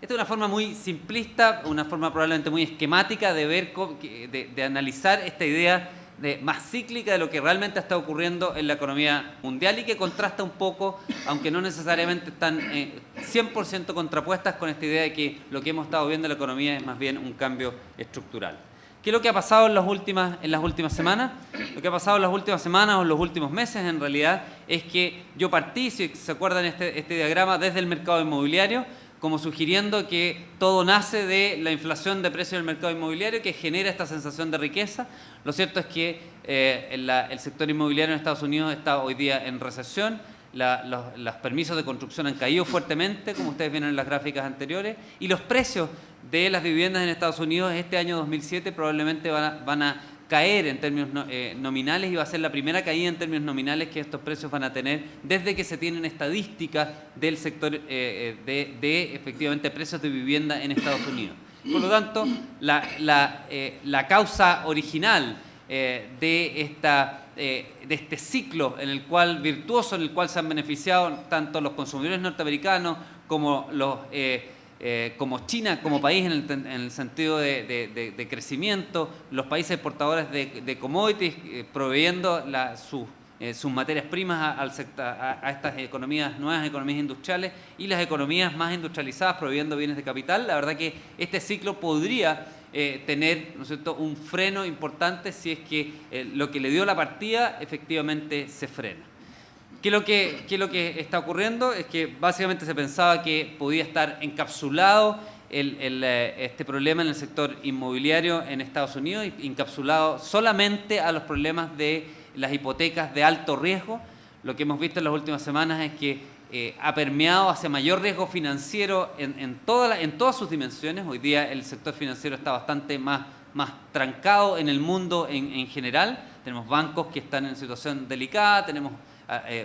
Esta es una forma muy simplista, una forma probablemente muy esquemática de ver, de analizar esta idea más cíclica de lo que realmente está ocurriendo en la economía mundial y que contrasta un poco, aunque no necesariamente están 100% contrapuestas con esta idea de que lo que hemos estado viendo en la economía es más bien un cambio estructural. ¿Qué es lo que ha pasado en las últimas semanas? Lo que ha pasado en las últimas semanas o en los últimos meses, en realidad, es que yo partí, si se acuerdan este diagrama, desde el mercado inmobiliario, como sugiriendo que todo nace de la inflación de precios del mercado inmobiliario que genera esta sensación de riqueza. Lo cierto es que el sector inmobiliario en Estados Unidos está hoy día en recesión. Los permisos de construcción han caído fuertemente, como ustedes vieron en las gráficas anteriores, y los precios de las viviendas en Estados Unidos este año 2007 probablemente van a caer en términos nominales, y va a ser la primera caída en términos nominales que estos precios van a tener desde que se tienen estadísticas del sector de efectivamente precios de vivienda en Estados Unidos. Por lo tanto, la causa original de este ciclo virtuoso en el cual se han beneficiado tanto los consumidores norteamericanos como como China como país en el sentido de crecimiento, los países exportadores de commodities proveyendo sus materias primas a estas nuevas economías industriales, y las economías más industrializadas proveyendo bienes de capital. La verdad que este ciclo podría tener, ¿no es cierto?, un freno importante si es que lo que le dio la partida efectivamente se frena. ¿Qué es lo que está ocurriendo? Es que básicamente se pensaba que podía estar encapsulado este problema en el sector inmobiliario en Estados Unidos, encapsulado solamente a los problemas de las hipotecas de alto riesgo. Lo que hemos visto en las últimas semanas es que ha permeado hacia mayor riesgo financiero en todas sus dimensiones. Hoy día el sector financiero está bastante más trancado en el mundo en general. Tenemos bancos que están en situación delicada, tenemos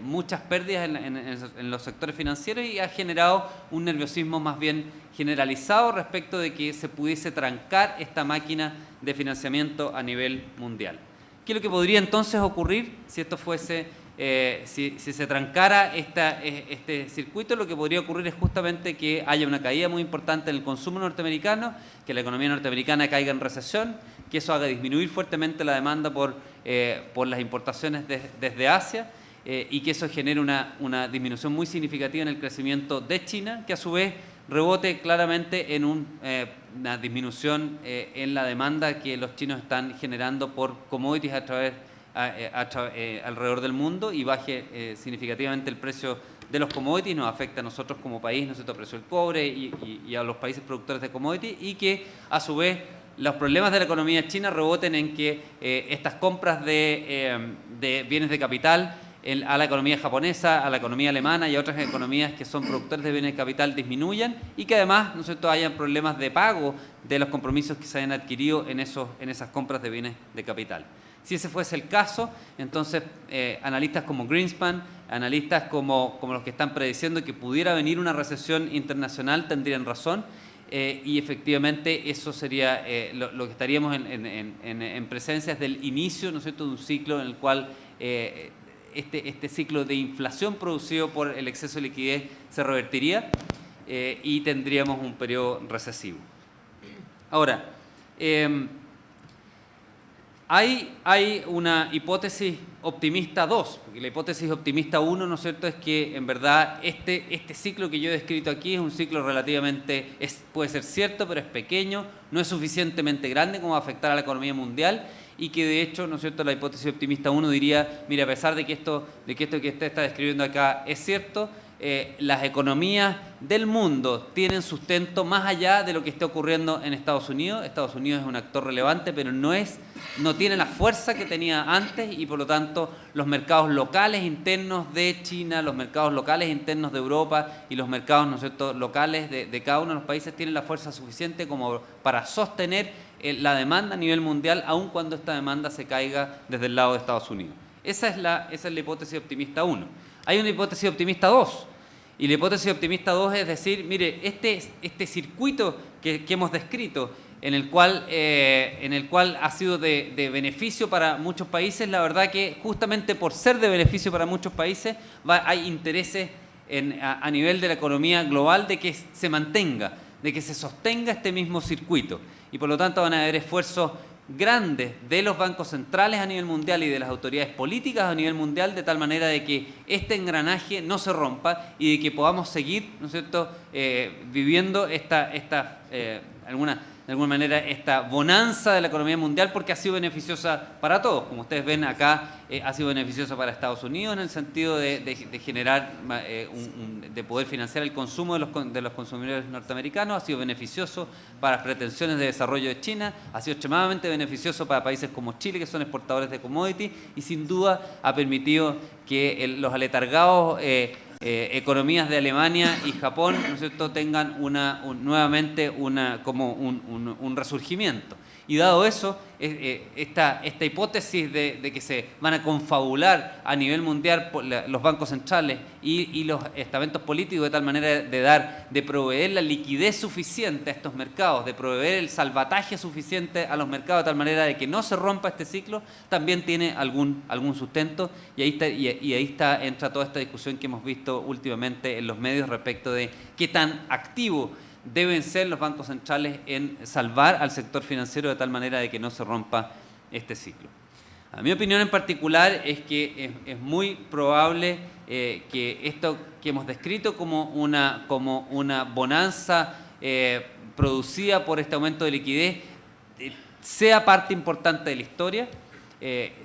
muchas pérdidas en los sectores financieros, y ha generado un nerviosismo más bien generalizado respecto de que se pudiese trancar esta máquina de financiamiento a nivel mundial. ¿Qué es lo que podría entonces ocurrir si esto fuese, si se trancara este circuito? Lo que podría ocurrir es justamente que haya una caída muy importante en el consumo norteamericano, que la economía norteamericana caiga en recesión, que eso haga disminuir fuertemente la demanda por las importaciones desde Asia, y que eso genere una disminución muy significativa en el crecimiento de China, que a su vez rebote claramente en una disminución en la demanda que los chinos están generando por commodities alrededor del mundo, y baje significativamente el precio de los commodities. Nos afecta a nosotros como país, ¿no es cierto?, el precio del cobre y a los países productores de commodities, y que a su vez los problemas de la economía china reboten en que estas compras de bienes de capital a la economía japonesa, a la economía alemana y a otras economías que son productores de bienes de capital disminuyan, y que además, ¿no es cierto?, hayan problemas de pago de los compromisos que se hayan adquirido en esas compras de bienes de capital. Si ese fuese el caso, entonces analistas como Greenspan, analistas como los que están prediciendo que pudiera venir una recesión internacional tendrían razón, y efectivamente eso sería lo que estaríamos en presencia del inicio, ¿no es cierto?, de un ciclo en el cual este ciclo de inflación producido por el exceso de liquidez se revertiría, y tendríamos un periodo recesivo. Ahora, hay una hipótesis optimista 2, porque la hipótesis optimista 1, ¿no es cierto?, es que en verdad este ciclo que yo he descrito aquí es un ciclo relativamente, puede ser cierto, pero es pequeño, no es suficientemente grande como a afectar a la economía mundial, y que de hecho, ¿no es cierto?, la hipótesis optimista 1 diría, mira, a pesar de que esto que usted está describiendo acá es cierto, las economías del mundo tienen sustento más allá de lo que esté ocurriendo en Estados Unidos. Estados Unidos es un actor relevante, pero no tiene la fuerza que tenía antes, y por lo tanto los mercados locales internos de China, los mercados locales internos de Europa y los mercados, ¿no es cierto?, locales de cada uno de los países tienen la fuerza suficiente como para sostener la demanda a nivel mundial, aun cuando esta demanda se caiga desde el lado de Estados Unidos. Esa es la hipótesis optimista 1. Hay una hipótesis optimista 2, y la hipótesis optimista 2 es decir, mire, este circuito que hemos descrito, en el cual ha sido de beneficio para muchos países, la verdad que justamente por ser de beneficio para muchos países hay intereses a nivel de la economía global de que se mantenga. de que se sostenga este mismo circuito. Y por lo tanto van a haber esfuerzos grandes de los bancos centrales a nivel mundial y de las autoridades políticas a nivel mundial, de tal manera de que este engranaje no se rompa y de que podamos seguir, ¿no es cierto?, viviendo de alguna manera esta bonanza de la economía mundial, porque ha sido beneficiosa para todos. Como ustedes ven acá, ha sido beneficiosa para Estados Unidos en el sentido de generar, de poder financiar el consumo de los consumidores norteamericanos, ha sido beneficioso para las pretensiones de desarrollo de China, ha sido extremadamente beneficioso para países como Chile, que son exportadores de commodities, y sin duda ha permitido que los aletargados economías de Alemania y Japón, ¿no es cierto?, tengan nuevamente un resurgimiento. Y dado eso, esta hipótesis de que se van a confabular a nivel mundial los bancos centrales y los estamentos políticos de tal manera de proveer la liquidez suficiente a estos mercados, de proveer el salvataje suficiente a los mercados de tal manera de que no se rompa este ciclo, también tiene algún sustento, y ahí entra toda esta discusión que hemos visto últimamente en los medios respecto de qué tan activo deben ser los bancos centrales en salvar al sector financiero de tal manera de que no se rompa este ciclo. A mi opinión en particular es que es muy probable que esto que hemos descrito como una bonanza producida por este aumento de liquidez sea parte importante de la historia.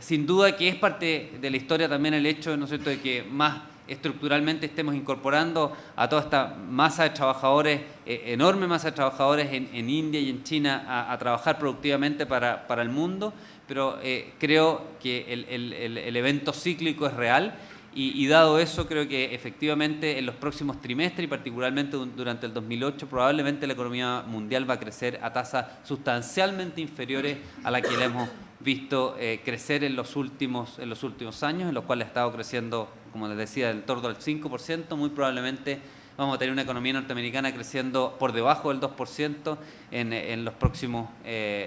Sin duda que es parte de la historia también el hecho, ¿no es cierto?, de que más estructuralmente estemos incorporando a toda esta masa de trabajadores, enorme masa de trabajadores en India y en China a trabajar productivamente para el mundo, pero creo que el evento cíclico es real y dado eso creo que efectivamente en los próximos trimestres y particularmente durante el 2008 probablemente la economía mundial va a crecer a tasas sustancialmente inferiores a la que la hemos visto crecer en los últimos años, en los cuales ha estado creciendo, como les decía, en torno al 5%, muy probablemente vamos a tener una economía norteamericana creciendo por debajo del 2%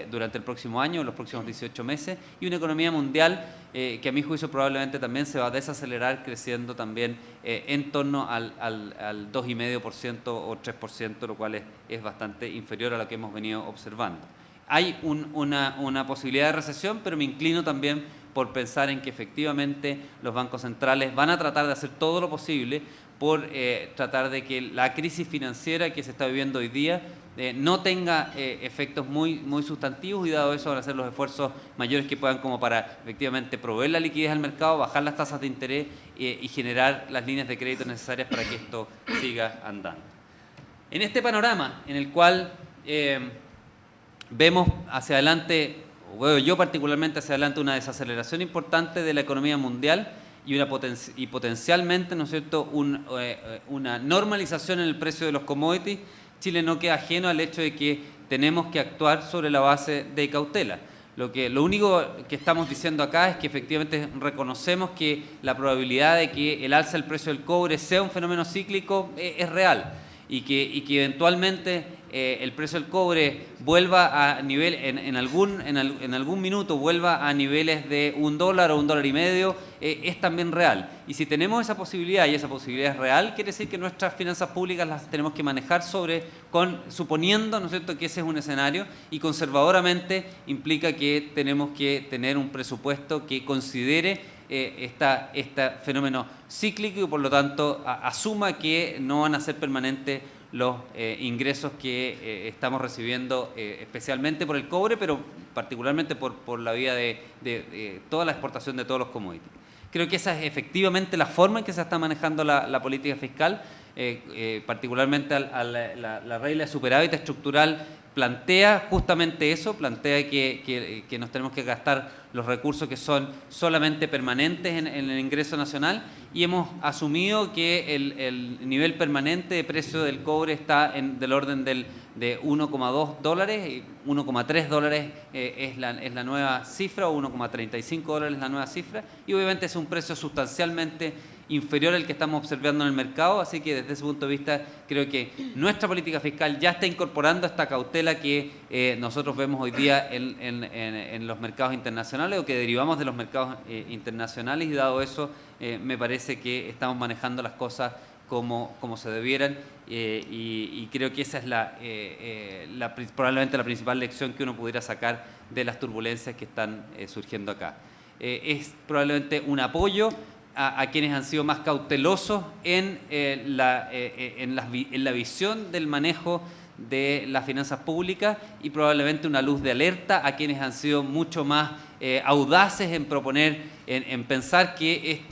durante el próximo año, en los próximos 18 meses, y una economía mundial que a mi juicio probablemente también se va a desacelerar creciendo también en torno al 2,5% o 3%, lo cual es bastante inferior a lo que hemos venido observando. Hay una posibilidad de recesión, pero me inclino también por pensar en que efectivamente los bancos centrales van a tratar de hacer todo lo posible por tratar de que la crisis financiera que se está viviendo hoy día no tenga efectos muy sustantivos, y dado eso van a hacer los esfuerzos mayores que puedan como para efectivamente proveer la liquidez al mercado, bajar las tasas de interés y generar las líneas de crédito necesarias para que esto siga andando. En este panorama en el cual vemos hacia adelante, o yo particularmente hacia adelante, una desaceleración importante de la economía mundial y potencialmente, ¿no es cierto?, una normalización en el precio de los commodities, Chile no queda ajeno al hecho de que tenemos que actuar sobre la base de cautela. Lo único que estamos diciendo acá es que efectivamente reconocemos que la probabilidad de que el alza del precio del cobre sea un fenómeno cíclico es real, y que eventualmente el precio del cobre vuelva a nivel, en algún minuto vuelva a niveles de $1 o $1,50, es también real. Y si tenemos esa posibilidad, y esa posibilidad es real, quiere decir que nuestras finanzas públicas las tenemos que manejar suponiendo, ¿no es cierto?, que ese es un escenario, y conservadoramente implica que tenemos que tener un presupuesto que considere este fenómeno cíclico y por lo tanto asuma que no van a ser permanentes los ingresos que estamos recibiendo, especialmente por el cobre, pero particularmente por la vía de toda la exportación de todos los commodities. Creo que esa es efectivamente la forma en que se está manejando la política fiscal, particularmente la regla de superávit estructural plantea justamente eso, plantea que nos tenemos que gastar los recursos que son solamente permanentes en el ingreso nacional, y hemos asumido que el nivel permanente de precio del cobre está del orden de $1,2, y $1,3 es la nueva cifra, o $1,35 es la nueva cifra, y obviamente es un precio sustancialmente inferior al que estamos observando en el mercado, así que desde ese punto de vista creo que nuestra política fiscal ya está incorporando esta cautela que nosotros vemos hoy día en los mercados internacionales, o que derivamos de los mercados internacionales, y dado eso me parece que estamos manejando las cosas como se debieran, y creo que esa es probablemente la principal lección que uno pudiera sacar de las turbulencias que están surgiendo acá. Es probablemente un apoyo a quienes han sido más cautelosos en la visión del manejo de las finanzas públicas, y probablemente una luz de alerta a quienes han sido mucho más audaces en proponer, en pensar que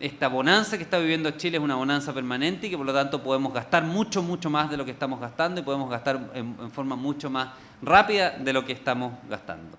esta bonanza que está viviendo Chile es una bonanza permanente y que por lo tanto podemos gastar mucho más de lo que estamos gastando, y podemos gastar en forma mucho más rápida de lo que estamos gastando.